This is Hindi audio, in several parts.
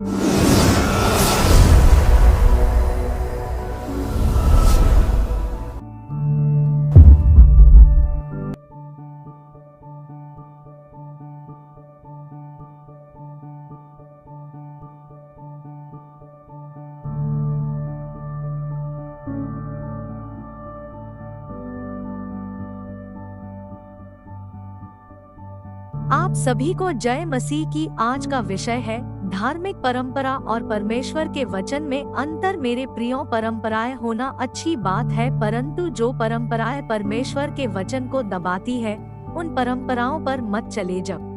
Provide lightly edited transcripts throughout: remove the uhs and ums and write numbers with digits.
आप सभी को जय मसीह की। आज का विषय है धार्मिक परंपरा और परमेश्वर के वचन में अंतर। मेरे प्रियो, परंपराएं होना अच्छी बात है, परंतु जो परंपराएं परमेश्वर के वचन को दबाती है, उन परंपराओं पर मत चले। जब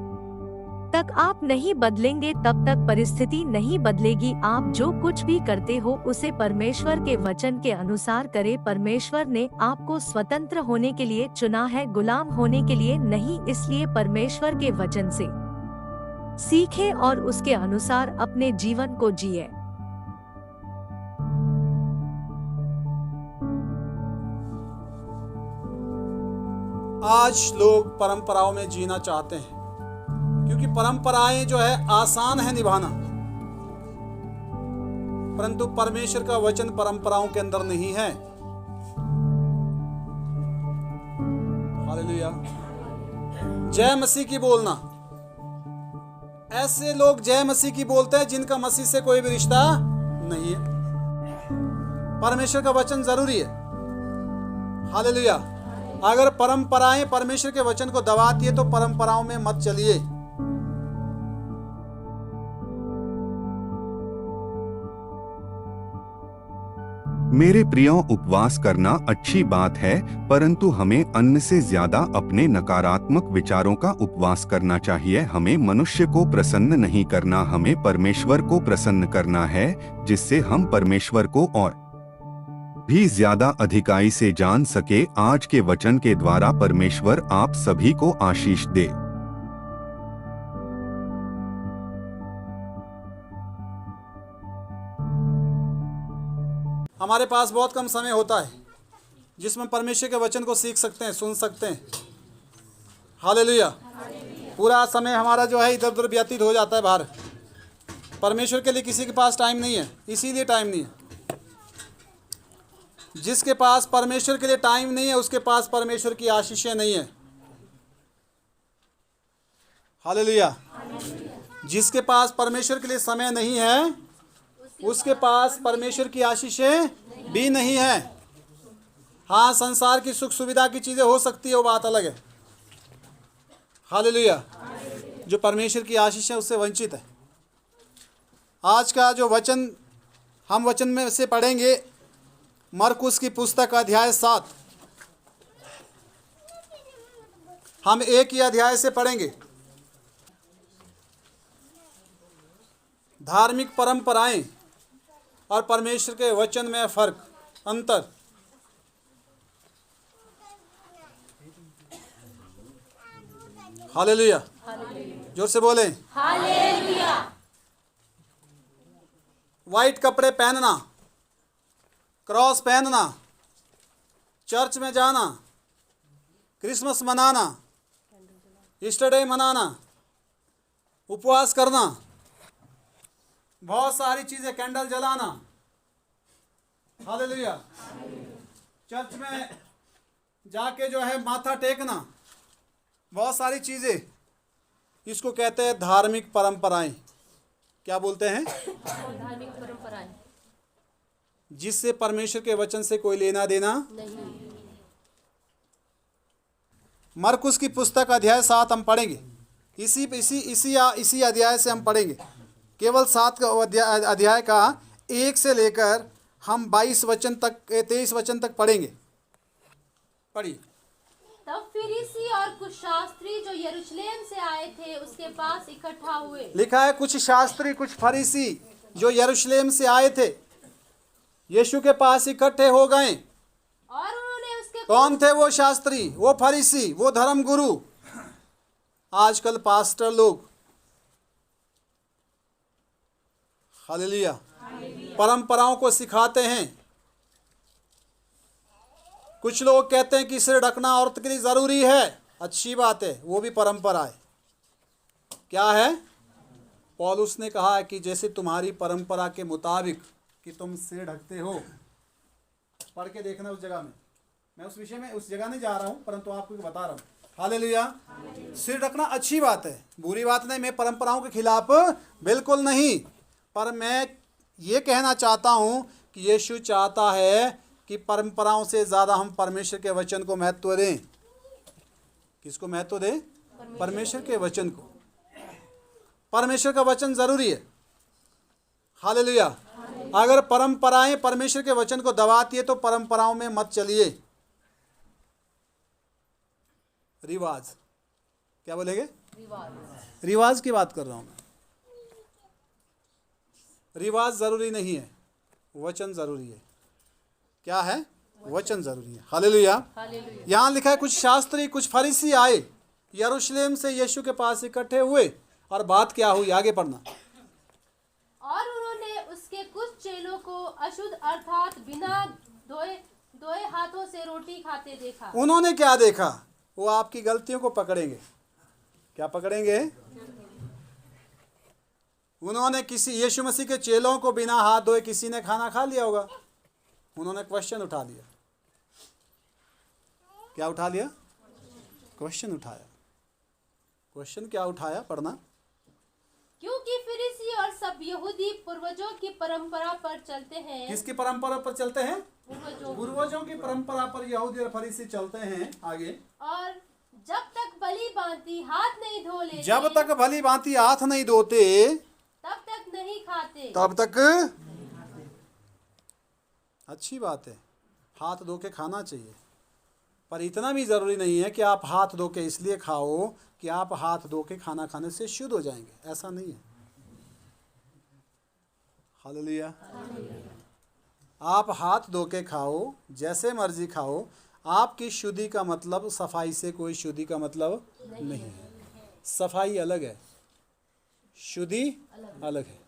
तक आप नहीं बदलेंगे तब तक परिस्थिति नहीं बदलेगी। आप जो कुछ भी करते हो उसे परमेश्वर के वचन के अनुसार करें। परमेश्वर ने आपको स्वतंत्र होने के लिए चुना है, गुलाम होने के लिए नहीं। इसलिए परमेश्वर के वचन से सीखें और उसके अनुसार अपने जीवन को जिए। आज लोग परंपराओं में जीना चाहते हैं क्योंकि परंपराएं जो है आसान है निभाना, परंतु परमेश्वर का वचन परंपराओं के अंदर नहीं है। हालेलुया। जय मसीह की बोलना। ऐसे लोग जय मसीह की बोलते हैं जिनका मसीह से कोई भी रिश्ता नहीं है। परमेश्वर का वचन जरूरी है। हालेलुया। अगर परंपराएं परमेश्वर के वचन को दबाती है तो परंपराओं में मत चलिए। मेरे प्रियो, उपवास करना अच्छी बात है, परंतु हमें अन्न से ज्यादा अपने नकारात्मक विचारों का उपवास करना चाहिए। हमें मनुष्य को प्रसन्न नहीं करना, हमें परमेश्वर को प्रसन्न करना है, जिससे हम परमेश्वर को और भी ज्यादा अधिकाई से जान सके। आज के वचन के द्वारा परमेश्वर आप सभी को आशीष दे। हमारे पास बहुत कम समय होता है जिसमें परमेश्वर के वचन को सीख सकते हैं, सुन सकते हैं। हालेलुया। पूरा समय हमारा जो है इधर उधर व्यतीत हो जाता है बाहर। परमेश्वर के लिए किसी के पास टाइम नहीं है, इसीलिए टाइम नहीं है। जिसके पास परमेश्वर के लिए टाइम नहीं है उसके पास परमेश्वर की आशीषें नहीं है। हालेलुया। जिसके पास परमेश्वर के लिए समय नहीं है उसके पास परमेश्वर की आशीषें भी नहीं है। हाँ, संसार की सुख सुविधा की चीजें हो सकती है, वो बात अलग है। हालेलुया। जो परमेश्वर की आशीष है उससे वंचित है। आज का जो वचन हम वचन में से पढ़ेंगे, मरकुस की पुस्तक अध्याय 7। हम एक ही अध्याय से पढ़ेंगे। धार्मिक परंपराएं और परमेश्वर के वचन में फर्क, अंतर। हालेलुया। जोर से बोलें हालेलुया। वाइट कपड़े पहनना, क्रॉस पहनना, चर्च में जाना, क्रिसमस मनाना, ईस्टर डे मनाना, उपवास करना, बहुत सारी चीजें, कैंडल जलाना। हालेलुया। चर्च में जाके जो है माथा टेकना, बहुत सारी चीजें, इसको कहते हैं धार्मिक परंपराएं। क्या बोलते हैं? धार्मिक परंपराएं, जिससे परमेश्वर के वचन से कोई लेना देना नहीं। मरकुस की पुस्तक अध्याय 7 हम पढ़ेंगे। इसी अध्याय से हम पढ़ेंगे। केवल 7 अध्याय का 1 से लेकर हम 22 वचन तक, 23 वचन तक पढ़ेंगे। पढ़िए। तब फरीसी और कुछ शास्त्री जो यरूशलेम से आए थे उसके पास इकट्ठा हुए। लिखा है कुछ शास्त्री, कुछ फरीसी जो यरूशलेम से आए थे यीशु के पास इकट्ठे हो गए। और उन्होंने उसके कौन थे वो शास्त्री, वो फरीसी, वो धर्म गुरु? आजकल पास्टर लोग, हालेलुया, परंपराओं को सिखाते हैं। कुछ लोग कहते हैं कि सिर ढकना औरत के लिए जरूरी है। अच्छी बात है, वो भी परंपरा है। क्या है? पौलुस ने कहा है कि जैसे तुम्हारी परंपरा के मुताबिक कि तुम सिर ढकते हो। पढ़ के देखना उस जगह में, मैं उस विषय में उस जगह नहीं जा रहा हूँ, परंतु आपको बता रहा हूँ। हालेलुया। सिर ढकना अच्छी बात है, बुरी बात नहीं। मैं परंपराओं के खिलाफ बिल्कुल नहीं, पर मैं ये कहना चाहता हूँ कि यीशु चाहता है कि परंपराओं से ज़्यादा हम परमेश्वर के वचन को महत्व दें। किसको महत्व दें? परमेश्वर के वचन को। परमेश्वर का वचन ज़रूरी है। हालेलुया। अगर परंपराएं परमेश्वर के वचन को दबाती है तो परंपराओं में मत चलिए। रिवाज, क्या बोलेंगे? रिवाज की बात कर रहा हूं मैं। रिवाज जरूरी नहीं है, वचन जरूरी है। क्या है? वचन जरूरी है। हालेलुया। यहाँ लिखा है कुछ शास्त्री कुछ फरीसी आए, यरूशलेम से यीशु के पास इकट्ठे हुए, और बात क्या हुई? आगे पढ़ना। और उन्होंने उसके कुछ चेलों को अशुद्ध अर्थात बिना धोए हाथों से रोटी खाते देखा। उन्होंने क्या देखा? वो आपकी गलतियों को पकड़ेंगे। क्या पकड़ेंगे? उन्होंने किसी यीशु मसीह के चेलों को बिना हाथ धोए किसी ने खाना खा लिया होगा। उन्होंने क्वेश्चन उठा लिया। क्या उठा लिया? क्वेश्चन उठाया। क्वेश्चन क्या उठाया? पढ़ना। क्योंकि फरीसी और सब यहूदी पूर्वजों की परंपरा पर चलते हैं। किसकी परंपरा पर चलते हैं? पूर्वजों की परंपरा पर यहूदी और फरीसी चलते हैं। आगे। और जब तक भली भांति हाथ नहीं धो लेते, जब तक भली भांति हाथ नहीं धोते तब तक नहीं खाते। तब तक। अच्छी बात है, हाथ धो के खाना चाहिए, पर इतना भी ज़रूरी नहीं है कि आप हाथ धो के इसलिए खाओ कि आप हाथ धो के खाना खाने से शुद्ध हो जाएंगे। ऐसा नहीं है। हालेलुया। आप हाथ धो के खाओ, जैसे मर्जी खाओ, आपकी शुद्धि का मतलब सफाई से कोई शुद्धि का मतलब नहीं है। सफाई अलग है, शुद्धि अलग है।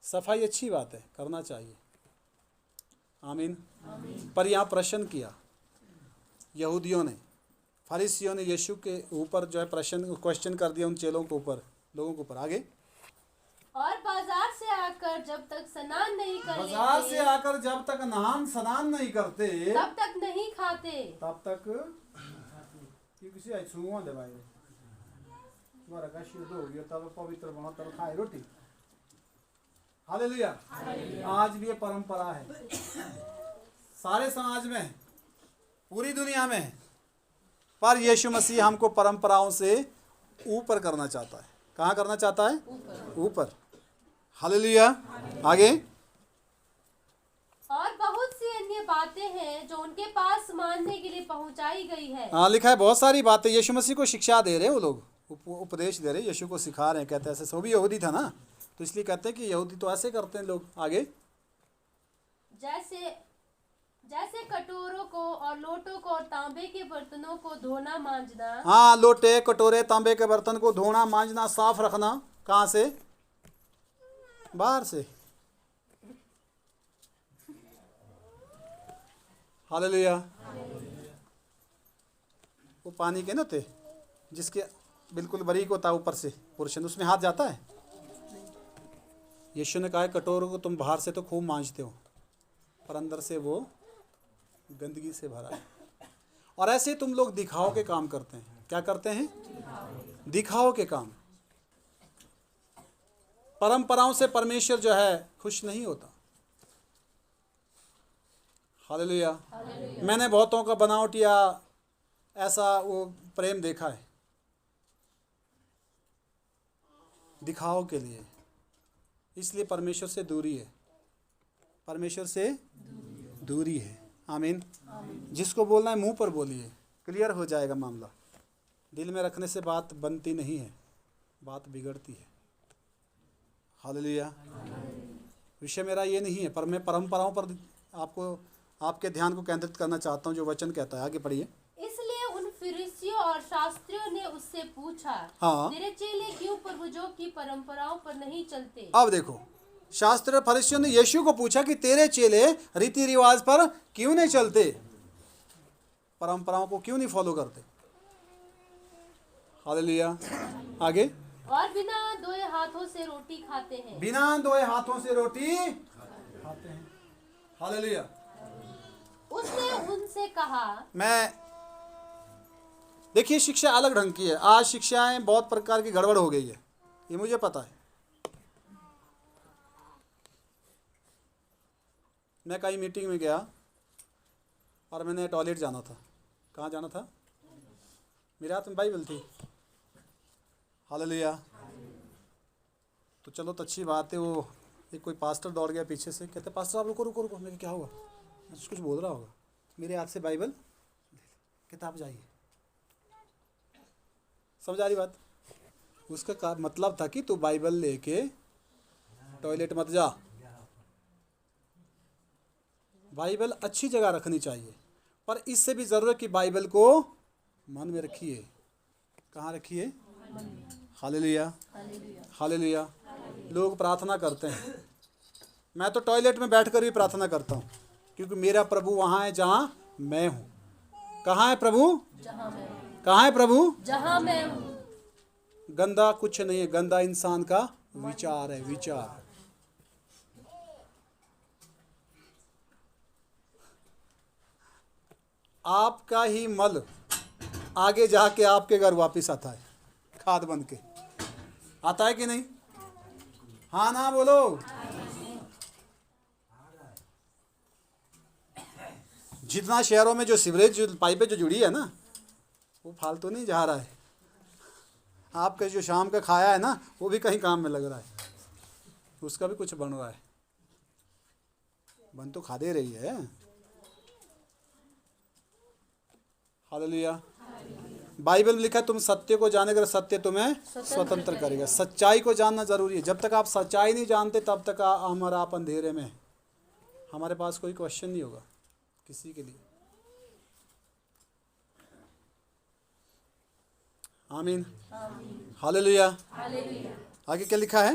सफाई अच्छी बात है, करना चाहिए। आमीन। पर यहाँ प्रश्न किया यहूदियों ने, फरीसियों ने यीशु के ऊपर जो है प्रश्न क्वेश्चन कर दिया उन चेलों के ऊपर, लोगों के ऊपर। आगे। और बाजार से आकर जब तक स्नान नहीं कर लेते, बाजार से आकर जब तक स्नान नहीं करते तब तक नहीं खाते। तब तक ये किसी छुआ दे भाई तुम्हारा का शुद्ध हो गया तब पवित्र बनो तब खाए रोटी। हालेलुया। आज भी ये परंपरा है सारे समाज में, पूरी दुनिया में, पर यीशु मसीह हमको परंपराओं से ऊपर करना चाहता है। कहाँ करना चाहता है? ऊपर। हालेलुया। आगे। और बहुत सी अन्य बातें हैं जो उनके पास मानने के लिए पहुंचाई गई है। हाँ, लिखा है बहुत सारी बातें यीशु मसीह को शिक्षा दे रहे हैं वो लोग, उपदेश दे रहे, यीशु को सिखा रहे हैं। कहते हैं ऐसे, वो भी यहूदी था ना, तो इसलिए कहते हैं कि यहूदी तो ऐसे करते हैं लोग। आगे। जैसे कटोरों को और लोटों को और तांबे के बर्तनों को धोना मांजना। हाँ, लोटे कटोरे तांबे के बर्तन को धोना मांजना, साफ रखना। कहाँ से? बाहर से। हालेलुया। वो पानी के ना थे जिसके बिल्कुल बारीक होता ऊपर से पोर्शन, उसमें हाथ जाता है। यीशु ने कहा कटोरों को तुम बाहर से तो खूब मांजते हो, पर अंदर से वो गंदगी से भरा है। और ऐसे तुम लोग दिखाओ के काम करते हैं। क्या करते हैं? दिखाओ के काम। परंपराओं से परमेश्वर जो है खुश नहीं होता। हालेलुया। मैंने बहुतों का बनावटिया ऐसा वो प्रेम देखा है, दिखाओ के लिए, इसलिए परमेश्वर से दूरी है। परमेश्वर से दूरी है। आमीन। जिसको बोलना है मुंह पर बोलिए, क्लियर हो जाएगा मामला। दिल में रखने से बात बनती नहीं है, बात बिगड़ती है। हालेलुया। विषय मेरा ये नहीं है, पर मैं परंपराओं पर आपके ध्यान को केंद्रित करना चाहता हूँ जो वचन कहता है। आगे पढ़िए। इसलिए उन फरीसियों और शास्त्रियों ने उससे पूछा, हाँ, तेरे चेले क्यों पूर्वजों की परंपराओं पर नहीं चलते? अब देखो, शास्त्री और फरीसियों ने यीशु को पूछा कि तेरे चेले रीति रिवाज पर क्यों नहीं चलते, परंपराओं को क्यों नहीं फॉलो करते। हालेलुया। आगे। और बिना धोए हाथों से रोटी खाते हैं। बिना धोए हाथों से रोटी खाते हैं। हालेलुया। उसने उनसे कहा, देखिए शिक्षा अलग ढंग की है। आज शिक्षाएं बहुत प्रकार की गड़बड़ हो गई है, ये मुझे पता है। मैं कहीं मीटिंग में गया और मैंने टॉयलेट जाना था। कहाँ जाना था? मेरे हाथ में बाइबल थी। हालेलुया। तो चलो तो अच्छी बात है। वो एक कोई पास्टर दौड़ गया पीछे से, कहते पास्टर आप रुको रुको रुको। मैं क्या हुआ? कुछ बोल रहा होगा। मेरे हाथ से बाइबल, कहता आप जाइए। समझ आ रही बात? उसका मतलब था कि तू बाइबल लेके टॉयलेट मत जा। बाइबल अच्छी जगह रखनी चाहिए, पर इससे भी ज़रूरत कि बाइबल को मन में रखिए। कहाँ रखिए? Hallelujah hallelujah. लोग प्रार्थना करते हैं, मैं तो टॉयलेट में बैठकर भी प्रार्थना करता हूँ, क्योंकि मेरा प्रभु वहाँ है जहाँ मैं हूँ। कहाँ है प्रभु? कहाँ है प्रभु? जहाँ मैं हूँ। गंदा कुछ नहीं है, गंदा इंसान का विचार है, विचार। आपका ही मल आगे जाके आपके घर वापस आता है, खाद बन के आता है कि नहीं? हाँ ना बोलो। जितना शहरों में जो सीवरेज जो पाइपें जो जुड़ी है ना, वो फालतू नहीं जा रहा है। आपका जो शाम का खाया है ना, वो भी कहीं काम में लग रहा है, उसका भी कुछ बन रहा है। बन तो खा दे रही है। हालेलुया। बाइबल में लिखा है तुम सत्य को जानेगा, सत्य तुम्हें स्वतंत्र करेगा। सच्चाई को जानना जरूरी है। जब तक आप सच्चाई नहीं जानते तब तक हमारा आप अंधेरे में। हमारे पास कोई क्वेश्चन नहीं होगा किसी के लिए। आमीन हालेलुया। आगे क्या लिखा है?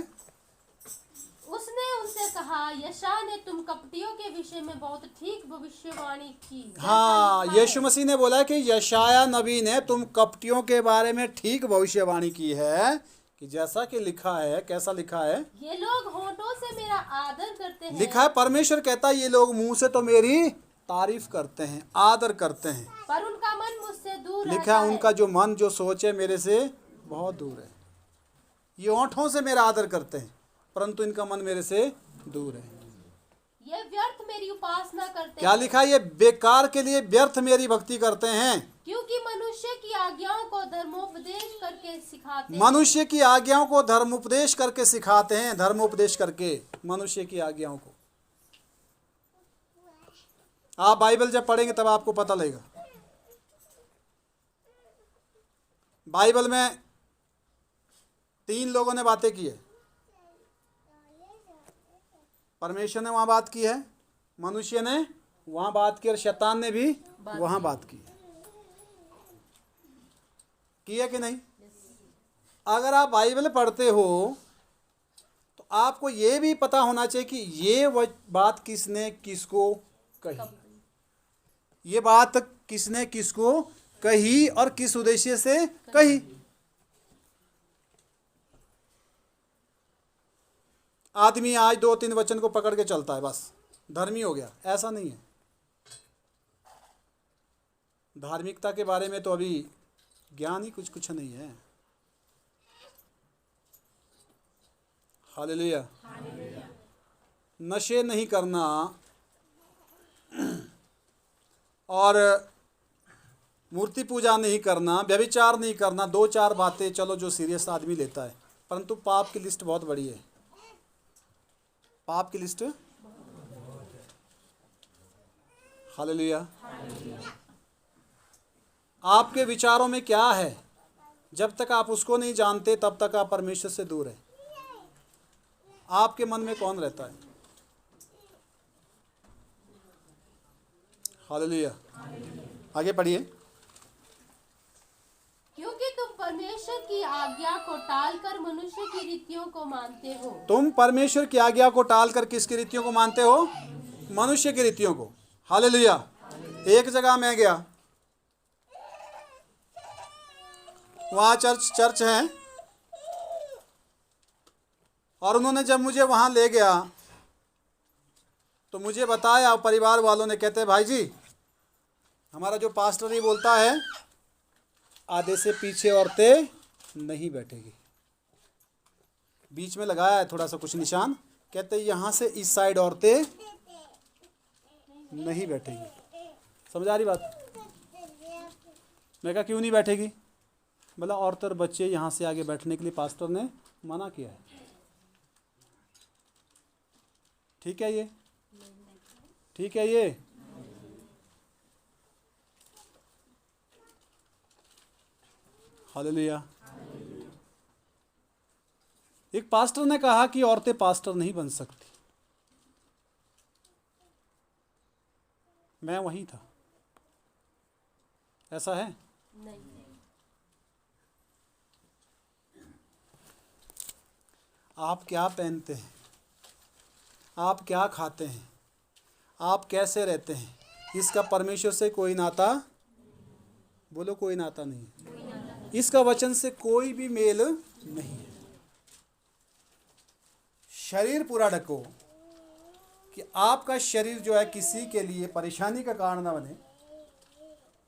उसने उनसे कहा, यशायाह ने तुम कपटियों के विषय में बहुत ठीक भविष्यवाणी की। हाँ, यीशु मसीह ने बोला कि यशायाह नबी ने तुम कपटियों के बारे में ठीक भविष्यवाणी की है, कि जैसा कि लिखा है। कैसा लिखा है? ये लोग होठों से मेरा आदर करते हैं। लिखा है, परमेश्वर कहता है ये लोग मुंह से तो मेरी तारीफ करते हैं, आदर करते हैं, पर उनका मन मुझसे दूर लिखा है उनका जो मन जो सोच है मेरे से बहुत दूर है। ये होठों से मेरा आदर करते हैं, परंतु इनका मन मेरे से दूर है। ये व्यर्थ मेरी उपासना करते क्या हैं। लिखा है? ये बेकार के लिए व्यर्थ मेरी भक्ति करते हैं, क्योंकि मनुष्य की आज्ञाओं को धर्मोपदेश करके सिखाते हैं। मनुष्य की आज्ञाओं को धर्मोपदेश करके सिखाते हैं। धर्मोपदेश करके मनुष्य की आज्ञाओं को। आप बाइबल जब पढ़ेंगे तब आपको पता लगेगा। बाइबल में 3 लोगों ने बातें की है। परमेश्वर ने वहां बात की है, मनुष्य ने वहां बात की, और शैतान ने भी वहां बात की है कि नहीं? अगर आप बाइबल पढ़ते हो तो आपको ये भी पता होना चाहिए कि ये बात किसने किसको कही, ये बात किसने किसको कही और किस उद्देश्य से कही। आदमी आज 2-3 वचन को पकड़ के चलता है, बस धर्मी हो गया। ऐसा नहीं है। धार्मिकता के बारे में तो अभी ज्ञान ही कुछ नहीं है। हालेलुया। नशे नहीं करना और मूर्ति पूजा नहीं करना, व्यभिचार नहीं करना, 2-4 बातें चलो जो सीरियस आदमी लेता है, परंतु पाप की लिस्ट बहुत बड़ी है। पाप की लिस्ट। हालेलुया। आपके विचारों में क्या है, जब तक आप उसको नहीं जानते तब तक आप परमेश्वर से दूर हैं। आपके मन में कौन रहता है? हालेलुया। आगे पढ़िए। क्योंकि तुम परमेश्वर की आज्ञा को टालकर मनुष्य की रीतियों को मानते हो। तुम परमेश्वर की आज्ञा को टालकर किसकी रीतियों को मानते हो? मनुष्य की रीतियों को। हालेलुया। एक जगह मैं गया, वहाँ चर्च है, और उन्होंने जब मुझे वहाँ ले गया तो मुझे बताया, परिवार वालों ने, कहते भाई जी हमारा जो पास्टर ही बोलता है आधे से पीछे औरतें नहीं बैठेगी। बीच में लगाया है थोड़ा सा कुछ निशान, कहते यहाँ से इस साइड औरतें नहीं बैठेगी। समझ आ रही बात? मैं कहा क्यों नहीं बैठेगी? बोला औरत और बच्चे यहाँ से आगे बैठने के लिए पास्टर ने मना किया है। ठीक है ये? ठीक है ये? हालेलुया। एक पास्टर ने कहा कि औरतें पास्टर नहीं बन सकती। मैं वहीं था। ऐसा है? नहीं। आप क्या पहनते हैं, आप क्या खाते हैं, आप कैसे रहते हैं, इसका परमेश्वर से कोई नाता, बोलो कोई नाता नहीं। इसका वचन से कोई भी मेल नहीं है। शरीर पूरा ढको कि आपका शरीर जो है किसी के लिए परेशानी का कारण ना बने।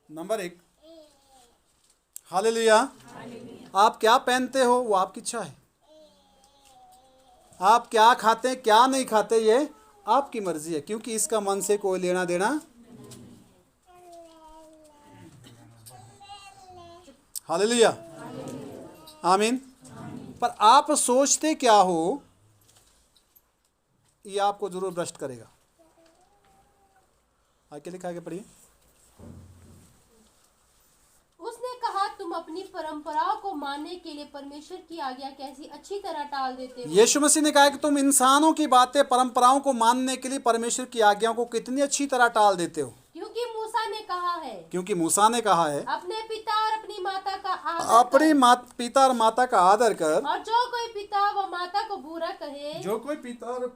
Number 1, hallelujah. आप क्या पहनते हो वो आपकी इच्छा है। आप क्या खाते हैं क्या नहीं खाते ये आपकी मर्जी है, क्योंकि इसका मन से कोई लेना देना। हालेलुया, आमीन। पर आप सोचते क्या हो ये आपको जरूर भ्रष्ट करेगा। आगे लिखा, आगे पढ़िए। उसने कहा तुम अपनी परंपराओं को मानने के लिए परमेश्वर की आज्ञा कैसी अच्छी तरह टाल देते हो। यीशु मसीह ने कहा कि तुम इंसानों की बातें, परंपराओं को मानने के लिए परमेश्वर की आज्ञाओं को कितनी अच्छी तरह टाल देते हो। क्योंकि मूसा ने कहा है, क्योंकि मूसा ने कहा है अपने पिता और अपनी माता का अपनी पिता और माता का आदर कर, और जो कोई पिता व माता को बुरा कहे, जो कोई पिता और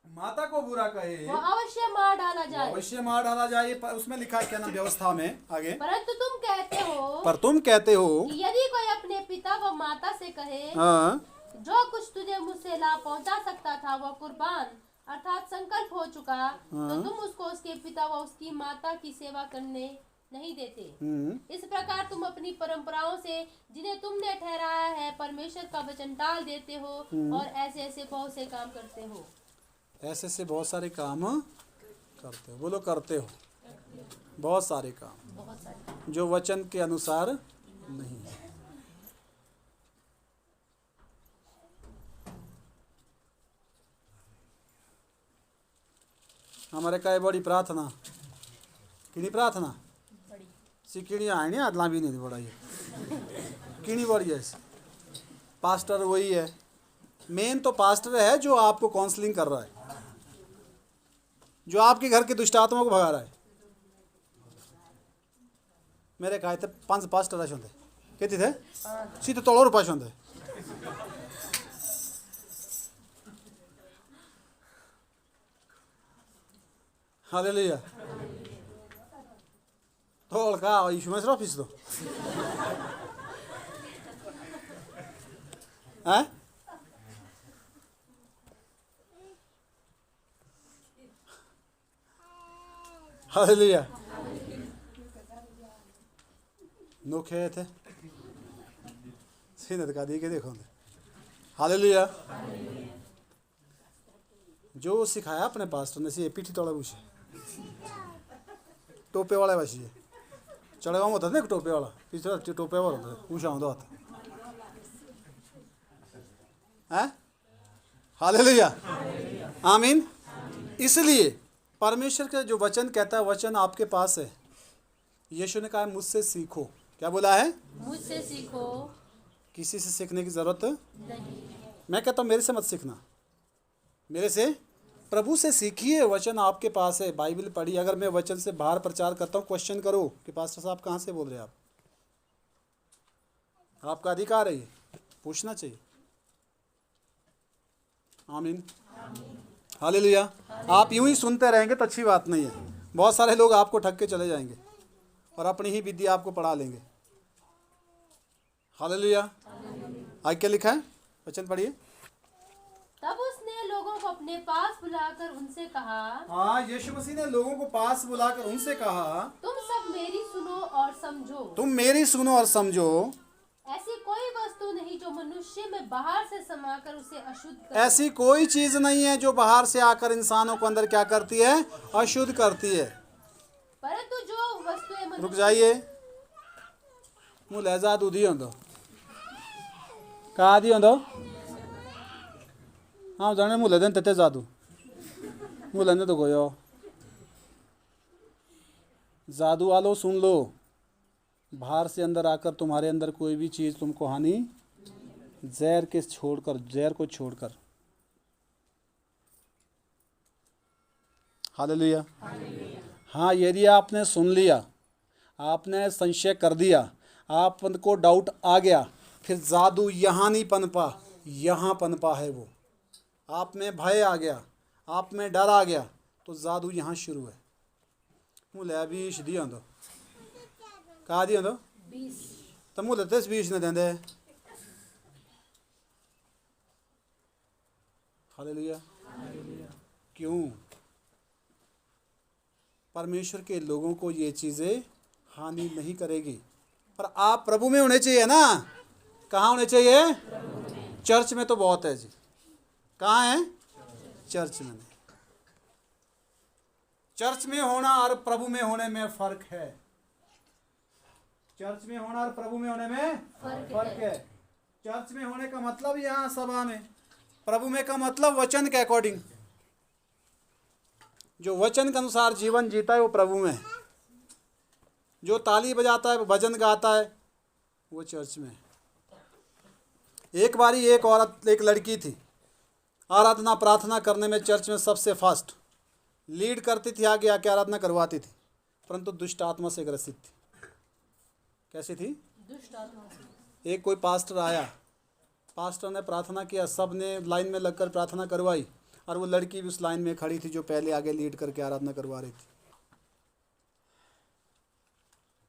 माता को बुरा कहे वो अवश्य मार डाला जाए। अवश्य मार डाला जाए। उसमें लिखा है क्या ना, व्यवस्था में आगे। परंतु तुम कहते हो, पर तुम कहते हो कि यदि कोई अपने पिता व माता से कहे, हाँ, जो कुछ तुझे मुझसे लाभ पहुंचा सकता था वह कुर्बान अर्थात संकल्प हो चुका, तो तुम उसको उसके पिता व उसकी माता की सेवा करने नहीं देते। इस प्रकार तुम अपनी परंपराओं से जिन्हें तुमने ठहराया है परमेश्वर का वचन टाल देते हो और ऐसे ऐसे बहुत से काम करते हो। ऐसे से बहुत सारे काम करते हो। बोलो करते हो बहुत सारे काम जो वचन के अनुसार नहीं है। हमारे काय बड़ी प्रार्थना किनी प्रार्थना किणी आनी आदला भी नहीं बड़ा, ये किणी बड़ी है। पास्टर वही है, मेन तो पास्टर है जो आपको काउंसलिंग कर रहा है, जो आपके घर के दुष्ट आत्मा को भगा रहा है। मेरे कहा थे 5 पास्टर असे होंगे किती थे सीधे 3 रुपये होंगे। हालेलुया। तो का यीशु मसीह ऑफिस तो हैं हालेलुया। नोखे थे सीने दिखा दी के देखो। हालेलुया। जो सिखाया अपने पास्टर ने सी पीठी तोड़ा पूछे टोपे वाला वैसी है चढ़ेगा होता था ना टोपे वाला पीछे टोपे वाला होता था पूछा होता था है। हालेलुया, आमीन। इसलिए परमेश्वर का जो वचन कहता है, वचन आपके पास है। यीशु ने कहा मुझसे सीखो। क्या बोला है? मुझसे सीखो। किसी से सीखने की जरूरत नहीं। मैं कहता हूँ मेरे से मत सीखना, मेरे से प्रभु से सीखिए। वचन आपके पास है, बाइबल पढ़िए। अगर मैं वचन से बाहर प्रचार करता हूँ, क्वेश्चन करो कि पास्टर साहब कहाँ से बोल रहे हैं आप। आपका अधिकार है, ये पूछना चाहिए। आमीन, हालेलुया। आप यूं ही सुनते रहेंगे तो अच्छी बात नहीं है। बहुत सारे लोग आपको ठग के चले जाएंगे और अपनी ही विद्या आपको पढ़ा लेंगे। हालेलुया। आगे क्या लिखा है? वचन पढ़िए। तब उसने लोगों को अपने पास बुलाकर उनसे कहा, हाँ, यीशु मसीह ने लोगों को पास बुलाकर उनसे कहा, तुम सब मेरी सुनो और समझो। तुम मेरी सुनो और समझो। ऐसी कोई वस्तु नहीं जो मनुष्य में बाहर से समाकर उसे अशुद्ध करे। ऐसी कोई चीज नहीं है जो बाहर से आकर इंसानों को अंदर क्या करती है, अशुद्ध करती है। परंतु जो वस्तुएं रुक मनुष्य जाइए, मुँह लहजा दूधी होंदो कहा दी होंदो, हाँ जाने मुँह लहदन तते जादू मुँह लहने तो गोयो जादू आलो सुन लो, बाहर से अंदर आकर तुम्हारे अंदर कोई भी चीज़ तुमको हानि, जहर के छोड़कर, जहर को छोड़कर। हालेलुया। हाँ, यदि आपने सुन लिया, आपने संशय कर दिया, आपको डाउट आ गया, फिर जादू यहाँ नहीं पनपा, यहाँ पनपा है वो। आप में भय आ गया, आप में डर आ गया, तो जादू यहाँ शुरू है। मुझे बीस दिया दो, कहा दिया दो 20 तो मुझे 10-20 ने देंदे। हालेलुया। क्यों? परमेश्वर के लोगों को ये चीज़ें हानि नहीं करेगी। पर आप प्रभु में होने चाहिए ना। कहाँ होने चाहिए? चर्च में तो बहुत है जी। कहाँ है? चर्च में नहीं। चर्च में होना और प्रभु में होने में फर्क है। चर्च में होना और प्रभु में होने में फर्क है। चर्च में होने का मतलब यहाँ सभा में, प्रभु में का मतलब वचन के अकॉर्डिंग, जो वचन के अनुसार जीवन जीता है वो प्रभु में है। जो ताली बजाता है, भजन गाता है, वो चर्च में है। एक बारी एक औरत, एक लड़की थी, आराधना प्रार्थना करने में चर्च में सबसे फास्ट लीड करती थी, आगे आके आराधना करवाती थी, परंतु दुष्ट आत्मा से ग्रसित थी। कैसी थी? दुष्ट आत्मा से। एक कोई पास्टर आया, पास्टर ने प्रार्थना किया, सब ने लाइन में लगकर प्रार्थना करवाई, और वो लड़की भी उस लाइन में खड़ी थी जो पहले आगे लीड करके आराधना करवा रही थी।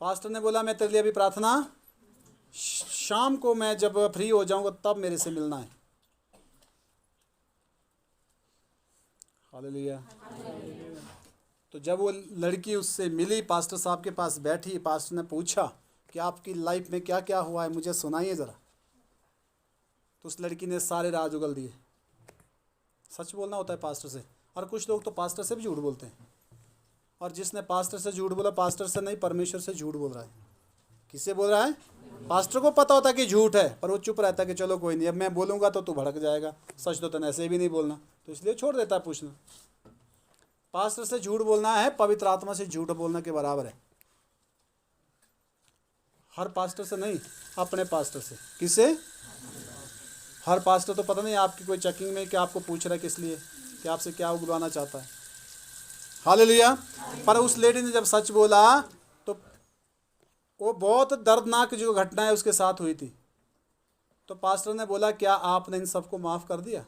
पास्टर ने बोला, मैं तेरे लिए अभी प्रार्थना, शाम को मैं जब फ्री हो जाऊंगा तब मेरे से मिलना है। हालेलुया। तो जब वो लड़की उससे मिली, पास्टर साहब के पास बैठी, पास्टर ने पूछा कि आपकी लाइफ में क्या क्या हुआ है, मुझे सुनाइए ज़रा। तो उस लड़की ने सारे राज उगल दिए। सच बोलना होता है पास्टर से, और कुछ लोग तो पास्टर से भी झूठ बोलते हैं। और जिसने पास्टर से झूठ बोला, पास्टर से नहीं, परमेश्वर से झूठ बोल रहा है। किससे बोल रहा है? पास्टर को पता होता है कि झूठ है, पर वो चुप रहता है कि चलो कोई नहीं, अब मैं बोलूँगा तो तू भड़क जाएगा, सच तो तने ऐसे भी नहीं बोलना, तो इसलिए छोड़ देता है पूछना। पास्टर से झूठ बोलना है पवित्र आत्मा से झूठ बोलने के बराबर है। हर पास्टर से नहीं, अपने पास्टर से। किससे? हर पास्टर तो पता नहीं आपकी कोई चेकिंग में कि आपको पूछ रहा है किस लिए, कि आपसे क्या उगलवाना चाहता है। हालेलुया। पर उस लेडी ने जब सच बोला तो वो बहुत दर्दनाक जो घटना है उसके साथ हुई थी। तो पास्टर ने बोला, क्या आपने इन सबको माफ़ कर दिया?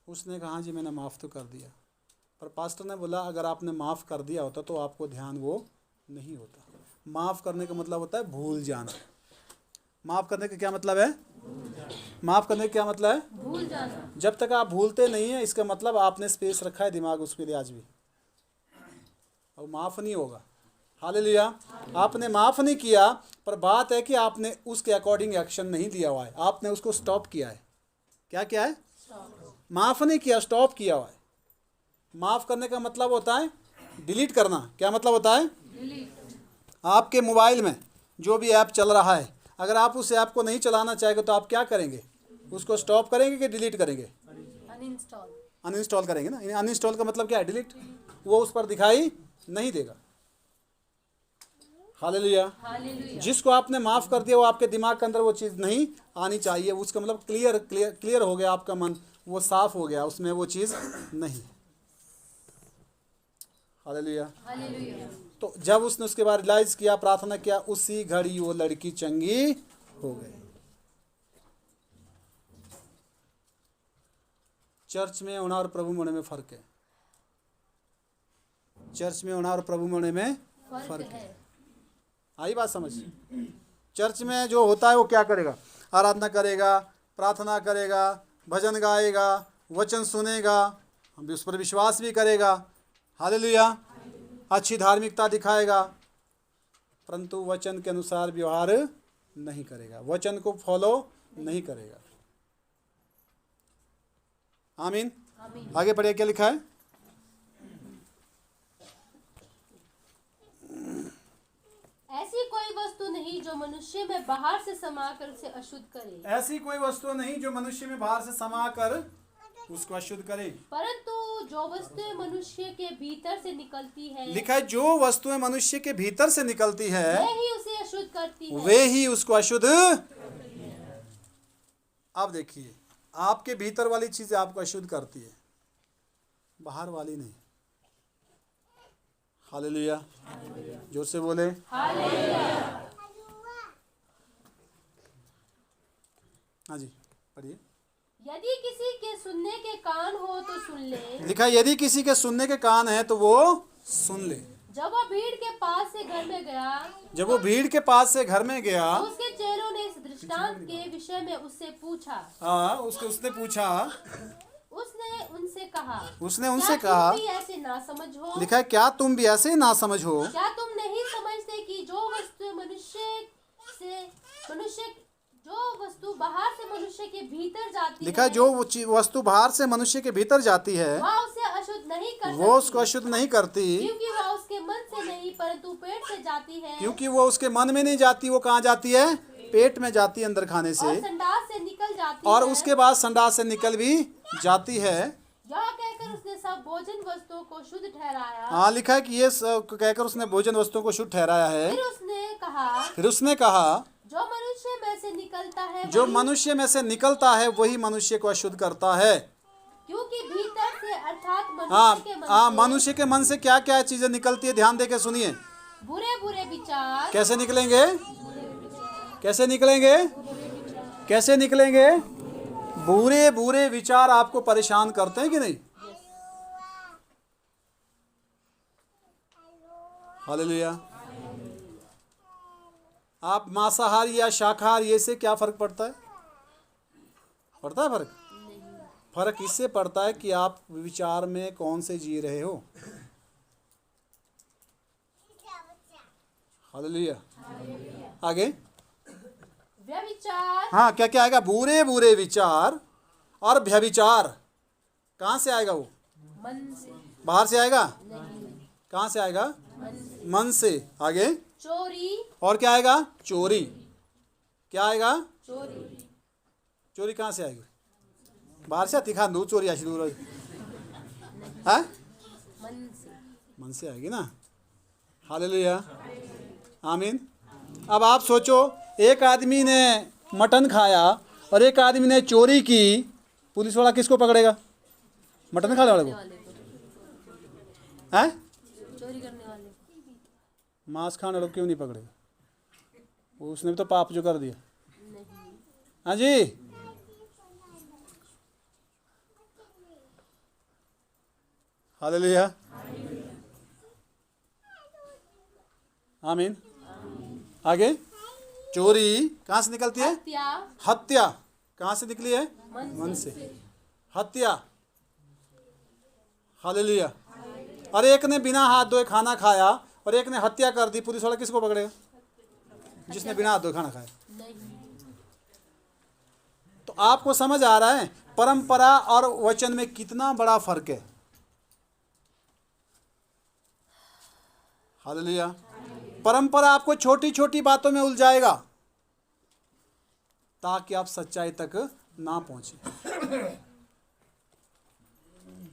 उसने कहा, हाँ जी मैंने माफ़ तो कर दिया। पर पास्टर ने बोला, अगर आपने माफ़ कर दिया होता तो आपको ध्यान वो नहीं होता। माफ़ करने का मतलब होता है भूल जाना। माफ़ करने का क्या मतलब है? माफ़ करने का क्या मतलब है? भूल जाना। जब तक आप भूलते नहीं है, इसका मतलब आपने स्पेस रखा है दिमाग उसके लिए आज भी, और माफ़ नहीं होगा। हालेलुया। आपने माफ़ नहीं किया, पर बात है कि आपने उसके अकॉर्डिंग एक्शन नहीं लिया हुआ है, आपने उसको स्टॉप किया है। क्या किया है? माफ़ नहीं किया, स्टॉप किया हुआ है। माफ़ करने का मतलब होता है डिलीट करना। क्या मतलब होता है? डिलीट। आपके मोबाइल में जो भी ऐप चल रहा है, अगर आप उस ऐप को नहीं चलाना चाहेंगे तो आप क्या करेंगे? उसको स्टॉप करेंगे कि डिलीट करेंगे? अनइंस्टॉल। अनइंस्टॉल करेंगे ना। अनइंस्टॉल का मतलब क्या है? डिलीट। वो उस पर दिखाई नहीं देगा। हालेलुया। हालेलुया। जिसको आपने माफ़ कर दिया वो आपके दिमाग के अंदर वो चीज़ नहीं आनी चाहिए। उसका मतलब क्लियर हो गया आपका मन, वो साफ हो गया, उसमें वो चीज़ नहीं। हालेलुया। हालेलुया। तो जब उसने उसके बाद रियलाइज किया, प्रार्थना किया, उसी घड़ी वो लड़की चंगी हो गई। चर्च में होना और प्रभु में होने में फर्क है। चर्च में होना और प्रभु में होने में फर्क है। आई बात समझ? चर्च में जो होता है वो क्या करेगा? आराधना करेगा, प्रार्थना करेगा, भजन गाएगा, वचन सुनेगा, हम भी उस पर विश्वास भी करेगा, हालेलुया, अच्छी धार्मिकता दिखाएगा, परंतु वचन के अनुसार व्यवहार नहीं करेगा, वचन को फॉलो नहीं करेगा। आमीन। आगे पढ़िए, क्या लिखा है? ऐसी कोई वस्तु नहीं जो मनुष्य में बाहर से समाकर उसे अशुद्ध करे, ऐसी कोई वस्तु नहीं जो मनुष्य में बाहर से समा कर उसको अशुद्ध करे, परंतु जो वस्तुएं मनुष्य के भीतर से निकलती है लिखा है जो वस्तुएं मनुष्य के भीतर से निकलती है वे ही उसे अशुद्ध करती है। वे ही उसको अशुद्ध। अब देखिए, आपके भीतर वाली चीजें आपको अशुद्ध करती है, बाहर वाली नहीं। हालेलुया, जोर से बोले हालेलुया। हाँ जी, पढ़िए। यदि किसी के सुनने के कान हो तो सुन ले, लिखा है यदि किसी के सुनने के कान है तो वो सुन ले। जब वो भीड़ के पास से घर में गया, जब वो भीड़ के पास से घर में गया, तो उसके चेलों ने इस दृष्टांत के विषय में उससे पूछा। उसने पूछा, उसने उनसे कहा, कहा, तुम भी ऐसे ना समझो। लिखा है क्या तुम भी ऐसे ना समझो? क्या तुम नहीं समझते कि जो वस्तु बाहर से मनुष्य के भीतर जाती लिखा है जो वस्तु बाहर से मनुष्य के भीतर जाती है वह उसे अशुद्ध नहीं कर वो उसको अशुद्ध नहीं करती, क्योंकि वह उसके मन से नहीं परंतु पेट से जाती है। क्योंकि वो उसके मन में नहीं जाती, वो कहाँ जाती है? पेट में जाती है, अंदर खाने से, और संडास से निकल जाती और है। उसके बाद संडास से निकल भी जाती है। यह कहकर उसने सब भोजन वस्तुओं को शुद्ध ठहराया। हाँ, लिखा है कि ये कहकर उसने भोजन वस्तुओं को शुद्ध ठहराया है। फिर उसने कहा जो मनुष्य में से निकलता है वही मनुष्य को अशुद्ध करता है। क्योंकि भीतर से अर्थात मनुष्य के मन से क्या क्या चीजें निकलती है, ध्यान देके सुनिए। बुरे बुरे विचार। कैसे निकलेंगे? कैसे निकलेंगे? कैसे निकलेंगे? बुरे बुरे विचार आपको परेशान करते हैं कि नहीं? हालेलुया। आप मांसाहार या शाकाहार, ये से क्या फर्क पड़ता है? पड़ता है फर्क? फर्क इससे पड़ता है कि आप विचार में कौन से जी रहे हो। हालेलुया। आगे व्यभिचार। हाँ, क्या क्या आएगा? बुरे बुरे विचार और व्यभिचार। कहाँ से आएगा वो? मन से। बाहर से आएगा? नहीं। कहाँ से आएगा? मन से। आगे चोरी। और क्या आएगा? चोरी। क्या आएगा? चोरी। चोरी कहाँ से आएगी? बाहर से आती? खान दो चोरी ऐसी दूर है, मन से आएगी ना। हालेलुया, आमीन। अब आप सोचो, एक आदमी ने मटन खाया और एक आदमी ने चोरी की, पुलिस वाला किसको पकड़ेगा? मटन खाने वाले को? हैं? चोरी करने वाले। मांस खाने वाले को क्यों नहीं पकड़ेगा? उसने भी तो पाप जो कर दिया। हाँ जी, हालेलुया, आमीन। आगे चोरी कहाँ से निकलती है? हत्या कहाँ से निकली है? मन से। हत्या। हालेलुया। और एक ने बिना हाथ धोए खाना खाया और एक ने हत्या कर दी, पुलिस वाला किसको पकड़ेगा? जिसने बिना हाथ धोए खाना खाया। तो आपको समझ आ रहा है परंपरा और वचन में कितना बड़ा फर्क है। हालेलुया। परंपरा आपको छोटी छोटी बातों में उलझाएगा ताकि आप सच्चाई तक ना पहुंचे।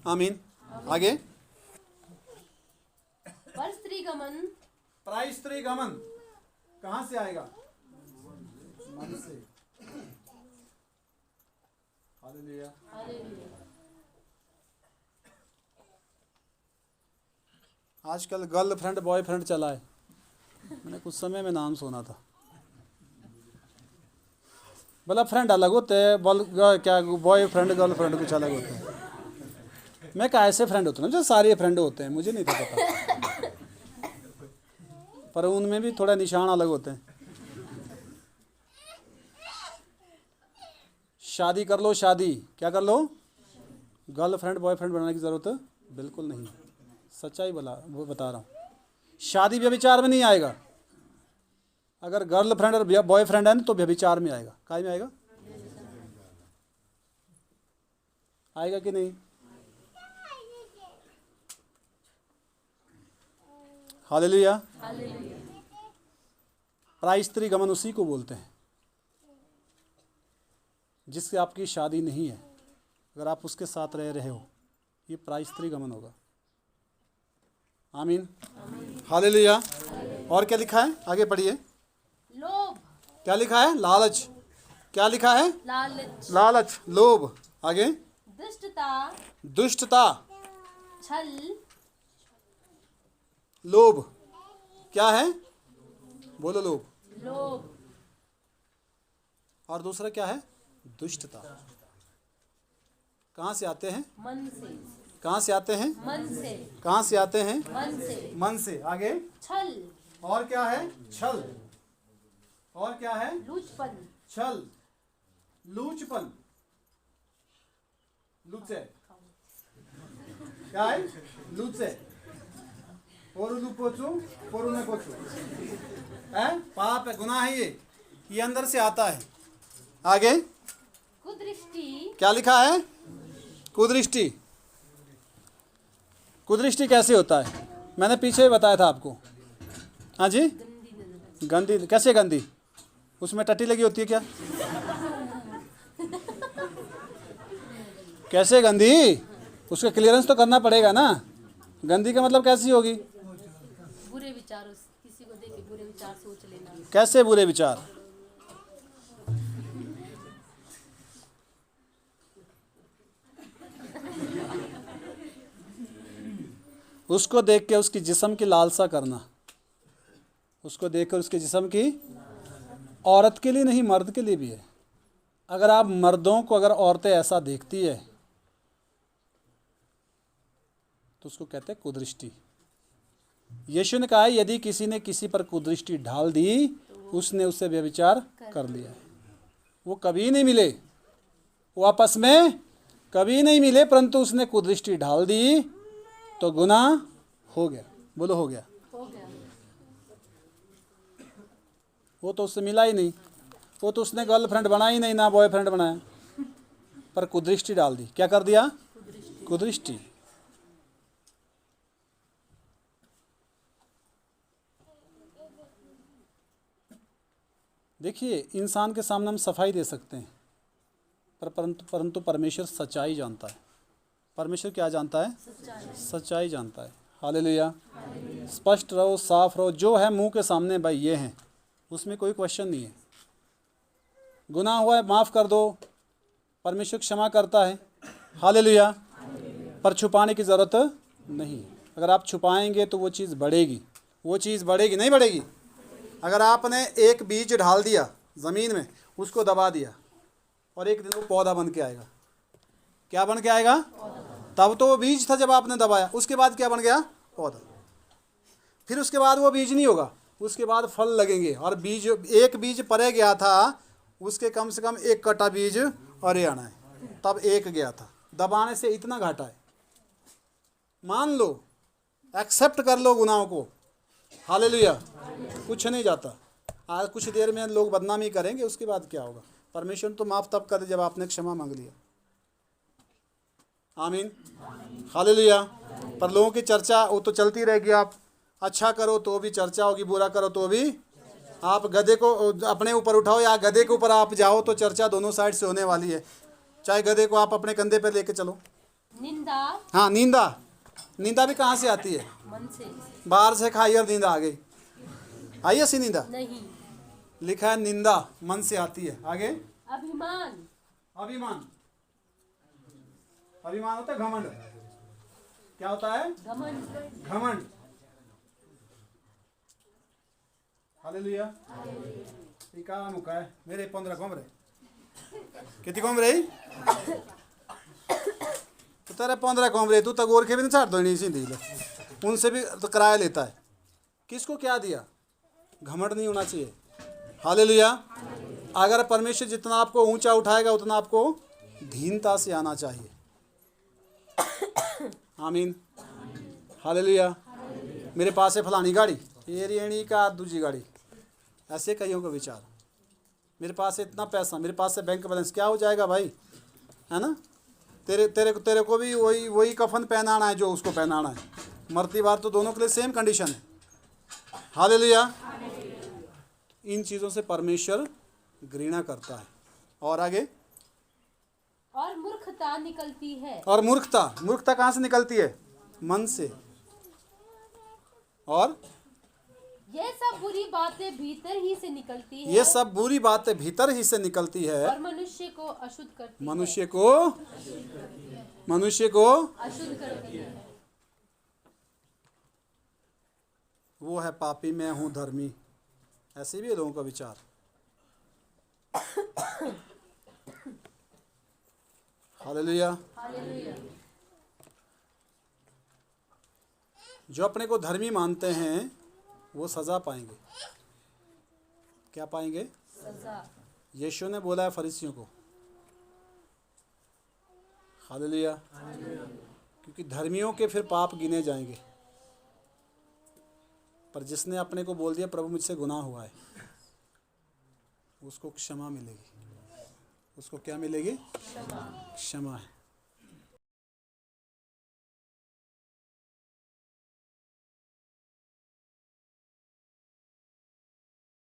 आमीन। आगे पर स्त्री गमन। पराई स्त्री गमन कहां से आएगा? मन से। हालेलुया। आजकल गर्लफ्रेंड बॉयफ्रेंड चला है। मैंने कुछ समय में नाम सुना था। बोला फ्रेंड अलग होते हैं, क्या बॉयफ्रेंड गर्लफ्रेंड कुछ अलग होते हैं। मैं कहा ऐसे फ्रेंड होते हैं जो सारे फ्रेंड होते हैं, मुझे नहीं था पता, पर उनमें भी थोड़ा निशान अलग होते हैं। शादी कर लो, शादी क्या कर लो? गर्लफ्रेंड बॉयफ्रेंड बनाने की ज़रूरत बिल्कुल नहीं है। सच्चाई वो बता रहा हूँ। शादी व्यभिचार में नहीं आएगा। अगर गर्लफ्रेंड और बॉयफ्रेंड है तो व्यभिचार में आएगा। काय में आएगा? आएगा कि नहीं? हालेलुया। प्रायस्त्री गमन उसी को बोलते हैं जिससे आपकी शादी नहीं है, अगर आप उसके साथ रह रहे हो, ये प्रायस्त्री गमन होगा। आमीन, हालेलुया। और क्या लिखा है? आगे पढ़िए। लोभ, क्या लिखा है? लालच। क्या लिखा है? लालच, लालच, लोभ। आगे दुष्टता, दुष्टता, छल, लोभ। क्या है? बोलो लोभ। लोभ, और दूसरा क्या है? दुष्टता। कहाँ से आते हैं? मन से, कहाँ से आते हैं? मन से, कहाँ से आते हैं? मन से, मन से। आगे छल, और क्या है? छल। और क्या है? लूचपन, छल, लूचपन, लुचे। क्या है? लुचे। पोरू पोचू, पोरू ने कोचू। है? पाप है, गुनाह है ये अंदर से आता है। आगे कुदृष्टि, क्या लिखा है? कुदृष्टि। कुदृष्टि कैसे होता है? मैंने पीछे ही बताया था आपको। हाँ जी, गंदी। कैसे गंदी? उसमें टट्टी लगी होती है क्या? कैसे गंदी? उसका क्लियरेंस तो करना पड़ेगा ना। गंदी का मतलब कैसी होगी? बुरे विचार, किसी को देख के बुरे विचार सोच लेना। कैसे बुरे विचार? उसको देख के उसकी जिस्म की लालसा करना। उसको देखकर उसके जिस्म की, औरत के लिए नहीं मर्द के लिए भी है। अगर आप मर्दों को, अगर औरतें ऐसा देखती है तो उसको कहते हैं कुदृष्टि। यीशु ने कहा है यदि किसी ने किसी पर कुदृष्टि ढाल दी, उसने उससे व्यभिचार कर लिया है। वो कभी नहीं मिले, वो आपस में कभी नहीं मिले, परंतु उसने कुदृष्टि ढाल दी तो गुनाह हो गया। बोलो हो गया। हो गया। वो तो उससे मिला ही नहीं, वो तो उसने गर्लफ्रेंड बनाई नहीं, ना बॉयफ्रेंड बनाया, पर कुदृष्टि डाल दी। क्या कर दिया? कुदृष्टि। देखिए, इंसान के सामने हम सफाई दे सकते हैं, परंतु परमेश्वर सच्चाई जानता है। परमेश्वर क्या जानता है? सच्चाई जानता है। हालेलुया। स्पष्ट रहो, साफ रहो। जो है मुंह के सामने भाई ये हैं, उसमें कोई क्वेश्चन नहीं है। गुनाह हुआ है, माफ़ कर दो, परमेश्वर क्षमा करता है। हालेलुया। पर छुपाने की ज़रूरत नहीं। अगर आप छुपाएंगे तो वो चीज़ बढ़ेगी। वो चीज़ बढ़ेगी, नहीं बढ़ेगी? अगर आपने एक बीज ढाल दिया ज़मीन में, उसको दबा दिया, और एक दिन वो पौधा बन के आएगा। क्या बन के आएगा? तब तो वो बीज था जब आपने दबाया, उसके बाद क्या बन गया? पौधा। फिर उसके बाद वो बीज नहीं होगा, उसके बाद फल लगेंगे। और बीज, एक बीज परे गया था, उसके कम से कम एक कटा बीज अरे आना है, तब एक गया था। दबाने से इतना घाटा है। मान लो, एक्सेप्ट कर लो गुनाहों को। हालेलुया। कुछ नहीं जाता। आज कुछ देर में लोग बदनामी करेंगे, उसके बाद क्या होगा? परमेश्वर तो माफ़ तब कर दे जब आपने क्षमा मांग लिया। आमीन, हालेलुया। पर लोगों की चर्चा वो तो चलती रहेगी। आप अच्छा करो तो भी चर्चा होगी, बुरा करो तो भी। आप गधे को अपने ऊपर उठाओ या गधे के ऊपर आप जाओ तो चर्चा दोनों साइड से होने वाली है। चाहे गधे को आप अपने कंधे पे लेके चलो। निंदा, हाँ, निंदा। निंदा भी कहाँ से आती है? मन से। बाहर से खाई और निंदा आ गई। आई ऐसी निंदा? नहीं। लिखा है निंदा मन से आती है। आगे अभिमान, अभिमान। अभिमान होता है घमंड। क्या होता है? घमंड, घमंड। हालेलुया। का मुका है मेरे 15 कमरे। कितनी कमरे? तो तेरे 15 कमरे, तू तो गोरखे भी नहीं छाड़ दो, नहीं दी ले। उनसे भी तो किराया लेता है। किसको क्या दिया? घमंड नहीं होना चाहिए। हालेलुया। अगर परमेश्वर जितना आपको ऊंचा उठाएगा, उतना आपको दीनता से आना चाहिए। आमीन, हालेलुया। मेरे पास है फलानी गाड़ी, ये रेणी का दूसरी गाड़ी, ऐसे कईयों का विचार। मेरे पास है इतना पैसा, मेरे पास है बैंक बैलेंस, क्या हो जाएगा भाई, है ना। तेरे को भी वही कफन पहनाना है जो उसको पहनाना है। मरती बात तो दोनों के लिए सेम कंडीशन है। हालेलुया। इन चीज़ों से परमेश्वर घृणा करता है। और आगे, और मूर्खता निकलती है। और मूर्खता कहाँ से निकलती है? मन से। और ये सब बुरी बातें भीतर ही से निकलती है। ये सब बुरी बातें भीतर ही से निकलती है और मनुष्य को अशुद्ध करती है। मनुष्य को अशुद्ध करती है। वो है पापी, मैं हूँ धर्मी, ऐसे भी है लोगों का विचार। हालेलुया। जो अपने को धर्मी मानते हैं वो सजा पाएंगे। क्या पाएंगे? सजा। यीशु ने बोला है फरीसियों को। हालेलुया। क्योंकि धर्मियों के फिर पाप गिने जाएंगे, पर जिसने अपने को बोल दिया प्रभु मुझसे गुनाह हुआ है, उसको क्षमा मिलेगी। उसको क्या मिलेगी? क्षमा है।